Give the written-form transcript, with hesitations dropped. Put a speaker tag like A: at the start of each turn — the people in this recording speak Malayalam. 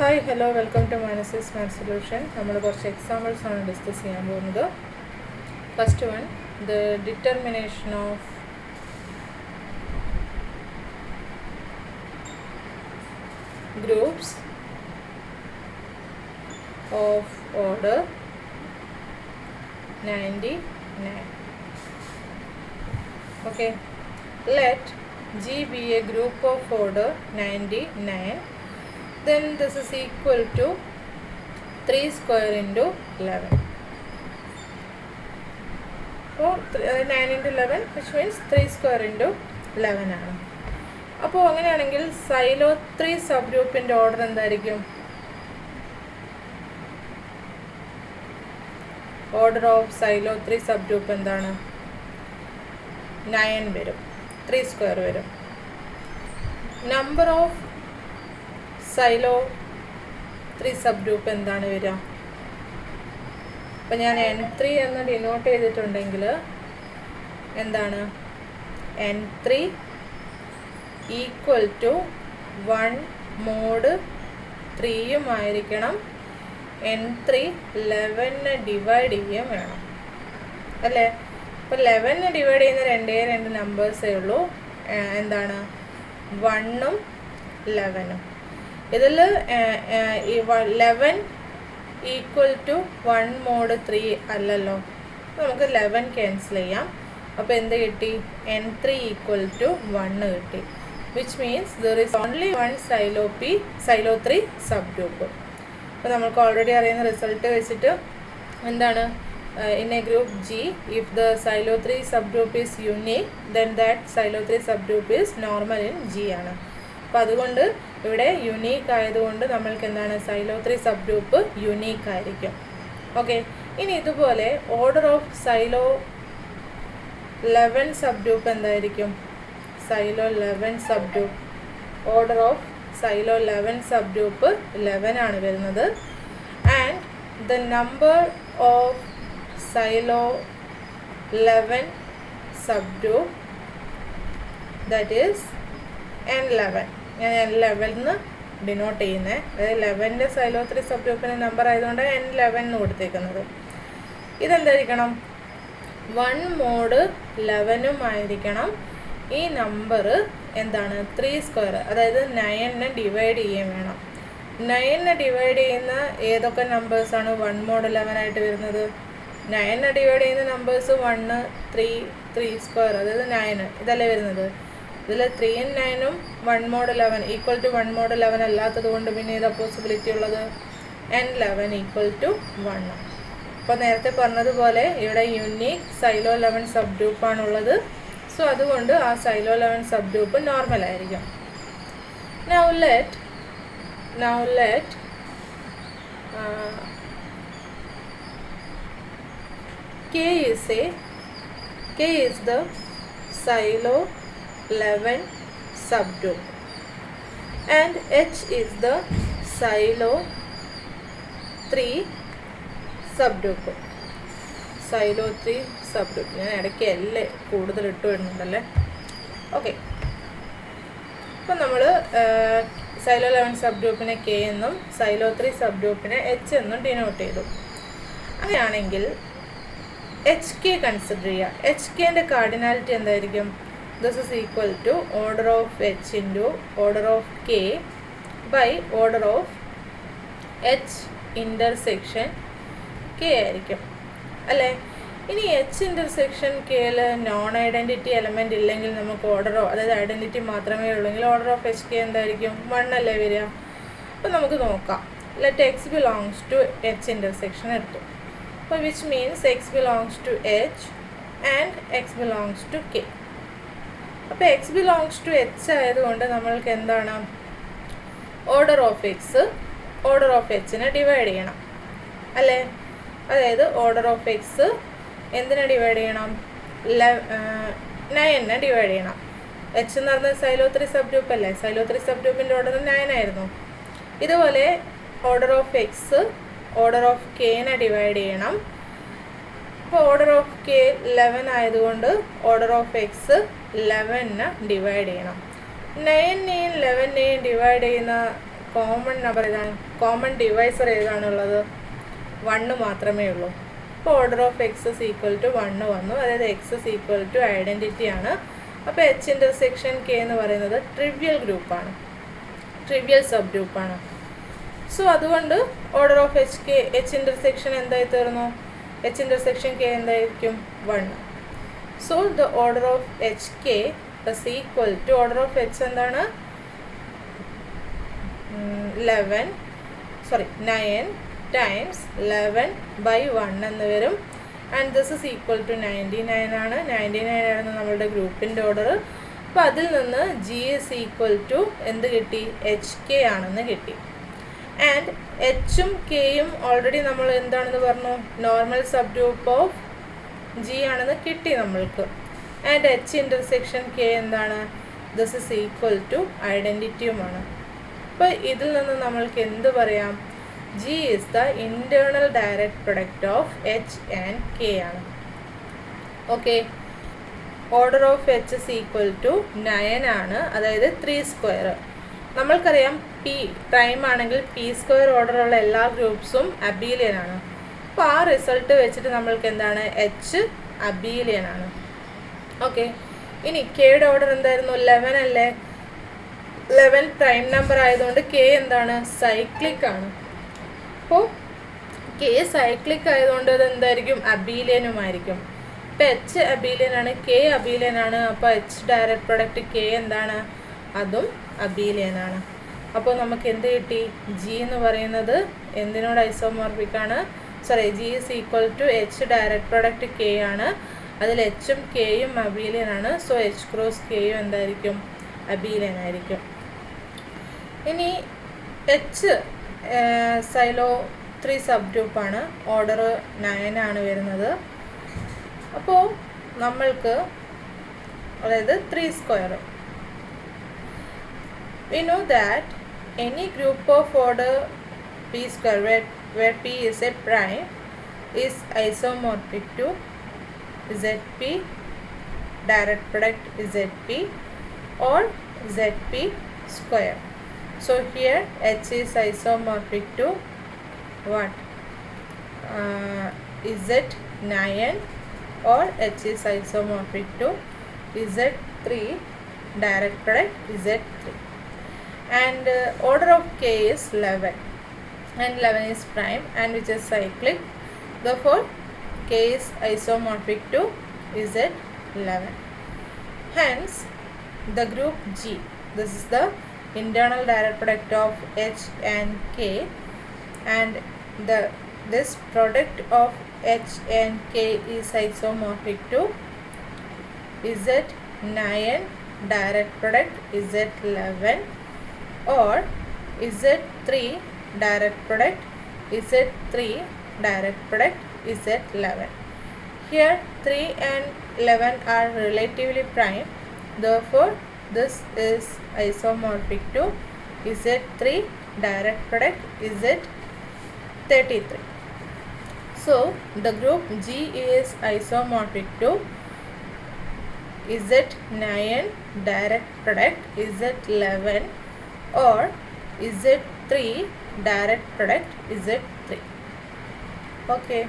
A: Hi, hello, welcome to Manasys Math Solution. We will examples discuss. First one, the determination of groups of order 99. Okay, let G be a group of order 99. Then this is equal to 3 square into 11. So 9 into 11 which means 3 square into 11 ആണ്. അപ്പോൾ അങ്ങനെയാണെങ്കിൽ സൈലോ 3 സബ് ഗ്രൂപ്പിൻ്റെ ഓർഡർ എന്തായിരിക്കും? Order of silo 3 sub group എന്താണ്? 9 വരും, 3 സ്ക്വയർ വരും. Number of silo 3 sub group എന്താണ് വരിക? അപ്പം ഞാൻ N3 എന്ന് ഡിനോട്ട് ചെയ്തിട്ടുണ്ടെങ്കിൽ എന്താണ്? N3 ഈക്വൽ ടു 1 മോഡ് 3യും ആയിരിക്കണം. N3 11 ഡിവൈഡ് ചെയ്യുകയും വേണം അല്ലേ? അപ്പോൾ 11 ഡിവൈഡ് ചെയ്യുന്ന രണ്ട് നമ്പേഴ്സേ ഉള്ളൂ. എന്താണ്? 1ഉം 11ഉം. ഇതിൽ 11 ഈക്വൽ ടു 1 മോഡ് 3 അല്ലല്ലോ, നമുക്ക് 11 ക്യാൻസൽ ചെയ്യാം. അപ്പോൾ എന്ത് കിട്ടി? N3 ഈക്വൽ ടു 1 കിട്ടി. Which means there is only 1 Sylow 3 subgroup. അപ്പോൾ നമുക്ക് ഓൾറെഡി അറിയുന്ന റിസൾട്ട് വെച്ചിട്ട് എന്താണ്? In a group G, if the Sylow 3 subgroup is unique, then that Sylow 3 subgroup is normal in G ആണ്. അപ്പോൾ അതുകൊണ്ട് ഇവിടെ യുണീക്ക് ആയതുകൊണ്ട് നമ്മൾക്ക് എന്താണ്? സൈലോ 3 സബ് ഗ്രൂപ്പ് യുണീക്ക് ആയിരിക്കും. ഓക്കെ, ഇനി ഇതുപോലെ order of Sylow 11 subgroup എന്തായിരിക്കും? Sylow 11 sub group, order of Sylow 11 sub group 11 ആണ് വരുന്നത്. And the number of Sylow 11 sub group that is N11. ഞാൻ N11 എന്ന് ഡിനോട്ട് ചെയ്യുന്നത്. അതായത് 11ൻ്റെ സൈലോ 3 സബ് ഗ്രൂപ്പിൻ്റെ നമ്പർ ആയതുകൊണ്ട് N11 എന്ന് കൊടുത്തേക്കുന്നത്. ഇതെന്തായിരിക്കണം? 1 മോഡ് 11ഉം ആയിരിക്കണം. ഈ നമ്പർ എന്താണ്? 3 സ്ക്വയർ, അതായത് 9നെ ഡിവൈഡ് ചെയ്യുകയും വേണം. 9നെ ഡിവൈഡ് ചെയ്യുന്ന ഏതൊക്കെ നമ്പേഴ്സാണ് 1 മോഡ് 11 ആയിട്ട് വരുന്നത്? 9നെ ഡിവൈഡ് ചെയ്യുന്ന നമ്പേഴ്സ് 1, 3 സ്ക്വയർ, അതായത് 9 ഇതല്ലേ വരുന്നത്. ഇതിൽ 3ഉം 9ഉം 1 മോഡ് 11 ഈക്വൽ ടു 1 മോഡ് 11 അല്ലാത്തത് കൊണ്ട് പിന്നെ ഏതാ പോസിബിലിറ്റി ഉള്ളത്? N11 equal to 1. അപ്പോൾ നേരത്തെ പറഞ്ഞതുപോലെ ഇവിടെ യുണീക്ക് സൈലോ 11 സബ് ഗ്രൂപ്പാണുള്ളത്. സോ അതുകൊണ്ട് ആ സൈലോ 11 സബ് ഗ്രൂപ്പ് നോർമൽ ആയിരിക്കും. Now let K is the silo 11 subgroup and H is the silo 3 subgroup. Sylow 3 subgroup. ഞാൻ ഇടയ്ക്ക് എല്ലാം കൂടുതൽ ഇട്ട് വരുന്നുണ്ടല്ലേ. ഓക്കെ, അപ്പം നമ്മൾ സൈലോ 11 സബ് ഗ്രൂപ്പിനെ K എന്നും സൈലോ 3 സബ് ഗ്രൂപ്പിനെ H എന്നും ഡിനോട്ട് ചെയ്തു. അങ്ങനെയാണെങ്കിൽ HK കൺസിഡർ ചെയ്യുക. HKൻ്റെ കാർഡിനാലിറ്റി എന്തായിരിക്കും? This is equal to order of H into order of K by order of H intersection K ആയിരിക്കും അല്ലേ? ഇനി H ഇൻ്റർസെക്ഷൻ Kയിൽ നോൺ ഐഡൻറ്റിറ്റി എലമെൻ്റ് ഇല്ലെങ്കിൽ നമുക്ക് ഓർഡറോ, അതായത് ഐഡൻറ്റിറ്റി മാത്രമേ ഉള്ളെങ്കിൽ ഓർഡർ ഓഫ് HK എന്തായിരിക്കും? 1 അല്ലേ വരിക. അപ്പോൾ നമുക്ക് നോക്കാം. Let X belongs to H intersection എടുത്തു. അപ്പോൾ which means X belongs to H and X belongs to K. അപ്പോൾ X ബിലോങ്സ് ടു H ആയതുകൊണ്ട് നമ്മൾക്ക് എന്താണ്? Order of X order of Hനെ ഡിവൈഡ് ചെയ്യണം അല്ലേ? അതായത് ഓർഡർ ഓഫ് X എന്തിനെ ഡിവൈഡ് ചെയ്യണം? 9നെ ഡിവൈഡ് ചെയ്യണം. H എന്ന് പറഞ്ഞാൽ സൈലോ 3 സബ് ഗ്രൂപ്പ് അല്ലേ? സൈലോ 3 സബ് ഗ്രൂപ്പിൻ്റെ ഓർഡർ 9 ആയിരുന്നു. ഇതുപോലെ order of X order of Kനെ ഡിവൈഡ് ചെയ്യണം. അപ്പോൾ ഓർഡർ ഓഫ് K 11 ആയതുകൊണ്ട് ഓർഡർ ഓഫ് X 11നെ ഡിവൈഡ് ചെയ്യണം. 9നെയും 11നെയും ഡിവൈഡ് ചെയ്യുന്ന കോമൺ നമ്പർ ഏതാണ്, കോമൺ ഡിവൈസർ ഏതാണുള്ളത്? 1 മാത്രമേ ഉള്ളൂ. അപ്പോൾ order of X is equal to 1 വന്നു. അതായത് X is equal to identity ആണ്. അപ്പോൾ എച്ച് ഇൻ്റർസെക്ഷൻ കെ എന്ന് പറയുന്നത് ട്രിവിയൽ ഗ്രൂപ്പാണ്, ട്രിവിയൽ സബ് ഗ്രൂപ്പാണ്. സോ അതുകൊണ്ട് ഓർഡർ ഓഫ് എച്ച് ഇൻ്റർസെക്ഷൻ എന്തായി തീർന്നു? എച്ച് ഇൻ്റർസെക്ഷൻ കെ എന്തായിരിക്കും? 1. So the order of H K is equal to order of H എന്താണ്? 9 ടൈംസ് 11/1 എന്ന് വരും. And this is equal to 99 ആണ്. 99 ആയിരുന്നു നമ്മളുടെ ഗ്രൂപ്പിൻ്റെ ഓർഡർ. അപ്പോൾ അതിൽ നിന്ന് ജി ഇസ് ഈക്വൽ ടു എന്ത് കിട്ടി? എച്ച് കെ ആണെന്ന് കിട്ടി. ആൻഡ് എച്ചും കെയും ഓൾറെഡി നമ്മൾ എന്താണെന്ന് പറഞ്ഞു? Normal subgroup of G ആണെന്ന് കിട്ടി നമ്മൾക്ക്. ആൻഡ് എച്ച് ഇൻ്റർസെക്ഷൻ കെ എന്താണ്? ദിസ് ഇസ് ഈക്വൽ ടു ഐഡൻറ്റിറ്റിയുമാണ്. അപ്പോൾ ഇതിൽ നിന്ന് നമ്മൾക്ക് എന്ത് പറയാം? G is the internal direct product of H and K ആണ്. Okay, order of H is equal to 9 ആണ്. അതായത് 3². നമ്മൾക്കറിയാം പി പ്രൈം ആണെങ്കിൽ p² ഓർഡറുള്ള എല്ലാ ഗ്രൂപ്പ്സും അബീലിയൻ ആണ്. അപ്പോൾ ആ റിസൾട്ട് വെച്ചിട്ട് നമ്മൾക്ക് എന്താണ്? എച്ച് അബീലിയൻ ആണ്. ഓക്കെ, ഇനി കെയുടെ ഓർഡർ എന്തായിരുന്നു? 11 അല്ലേ? 11 പ്രൈം നമ്പർ ആയതുകൊണ്ട് കെ എന്താണ്? സൈക്ലിക് ആണ്. അപ്പോൾ കെ സൈക്ലിക് ആയതുകൊണ്ട് അത് എന്തായിരിക്കും? അബീലിയനുമായിരിക്കും. ഇപ്പോൾ എച്ച് അബീലിയൻ ആണ്, കെ അബീലിയൻ ആണ്. അപ്പോൾ എച്ച് ഡയറക്റ്റ് പ്രൊഡക്റ്റ് കെ എന്താണ്? അതും അബീലിയൻ ആണ്. അപ്പോൾ നമുക്ക് എന്ത് കിട്ടി? ജി എന്ന് പറയുന്നത് എന്തിനോട് ഐസോമോർഫിക് ആണ്? G is equal to H direct product K ആണ്. അതിൽ എച്ചും കെയും അബീലിയൻ ആണ്. സോ എച്ച് ക്രോസ് കെയും എന്തായിരിക്കും? അബീലിയൻ ആയിരിക്കും. ഇനി എച്ച് സൈലോ 3 സബ് ഗ്രൂപ്പാണ്. ഓർഡർ 9 ആണ് വരുന്നത്. അപ്പോൾ നമ്മൾക്ക് അതായത് 3². We know that any group of order p² where p is a prime is isomorphic to zp direct product zp or zp². So here h is isomorphic to what? Z9 or h is isomorphic to Z3 direct product Z3. And order of k is 11 and 11 is prime and which is cyclic. Therefore k is isomorphic to Z11. Hence the group G, this is the internal direct product of H and K, and this product of H and K is isomorphic to Z9 direct product Z11 or Z3 direct product Z3 direct product Z11. Here 3 and 11 are relatively prime. Therefore this is isomorphic to Z3 direct product Z33. So the group G is isomorphic to Z9 direct product Z11 or Z3 direct product Z3. Okay.